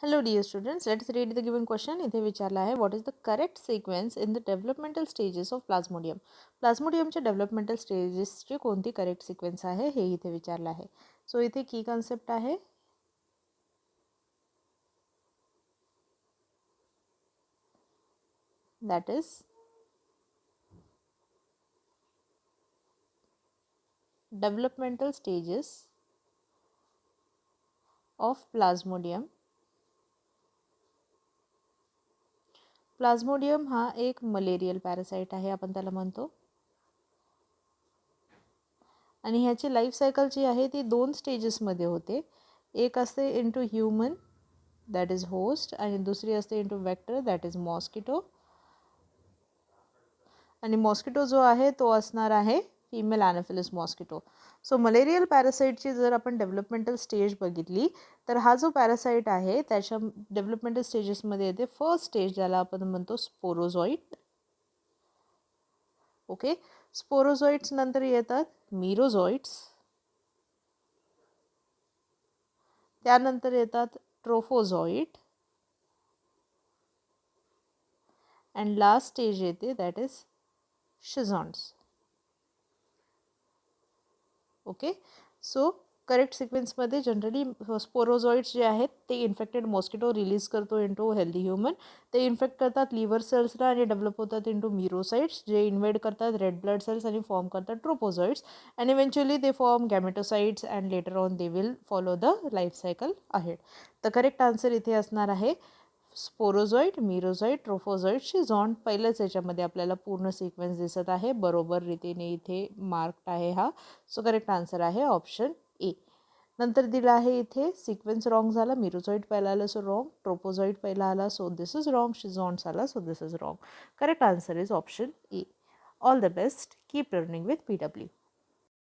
Hello dear students, let's read the given question. इथे विचारला आहे what is the correct sequence in the developmental stages of plasmodium. प्लाझ्मोडियमच्या developmental स्टेजेसची कोणती correct sequence आहे हे इथे विचारलं आहे. सो इथे की कन्सेप्ट आहे that is developmental stages of plasmodium. Plasmodium हा एक मलेरियल पॅरासाइट आहे, आपण त्याला म्हणतो, आणि ह्याची लाईफ सायकल जी आहे ती 2 स्टेजेसमध्ये होते. एक असते into human that is host आणि दुसरी असते into vector that is mosquito. आणि मॉस्किटो जो आहे तो असणार आहे फिमेल ॲनाफिलस मॉस्किटो. सो मलेरियल पॅरासाइटची जर आपण डेव्हलपमेंटल स्टेज बघितली तर हा जो पॅरासाइट आहे त्याच्या डेव्हलपमेंटल स्टेजेसमध्ये येते फर्स्ट स्टेज, ज्याला आपण म्हणतो स्पोरोझॉइट. ओके, स्पोरोझॉइट्स नंतर येतात मिरोझॉइट्स, त्यानंतर येतात ट्रोफोझॉइट अँड लास्ट स्टेज येते that is schizonts. Okay, so correct सिक्वेन्समध्ये जनरली स्पोरोझॉइड्स जे आहेत ते इन्फेक्टेड मॉस्किटो रिलीज करतो इंटू हेल्दी ह्युमन. ते इन्फेक्ट करतात लिव्हर सेल्सला आणि डेव्हलप होतात इंटू मिरोसाइट्स, जे इन्व्हेड करतात रेड ब्लड सेल्स आणि फॉर्म करतात trophozoites. And eventually they form gametocytes and later on they will follow the life cycle ahead. तर करेक्ट आन्सर इथे असणार आहे स्पोरोझॉइड, मिरोझॉइड, ट्रोफोझॉइड, शिझॉन्ट. पहिल्याच याच्यामध्ये आपल्याला पूर्ण सिक्वेन्स दिसत आहे, बरोबर रीतीने इथे मार्क्ड आहे हा. सो करेक्ट आन्सर आहे ऑप्शन ए. नंतर दिलं आहे इथे सिक्वेन्स रॉंग झाला, मिरोझॉइड पहिला आला सो रॉंग, ट्रोपोझॉइड पहिला आला सो दिस इज रॉंग, शिझॉन्ट्स आला so this is wrong. Correct answer is option A. All the best, keep learning with PW.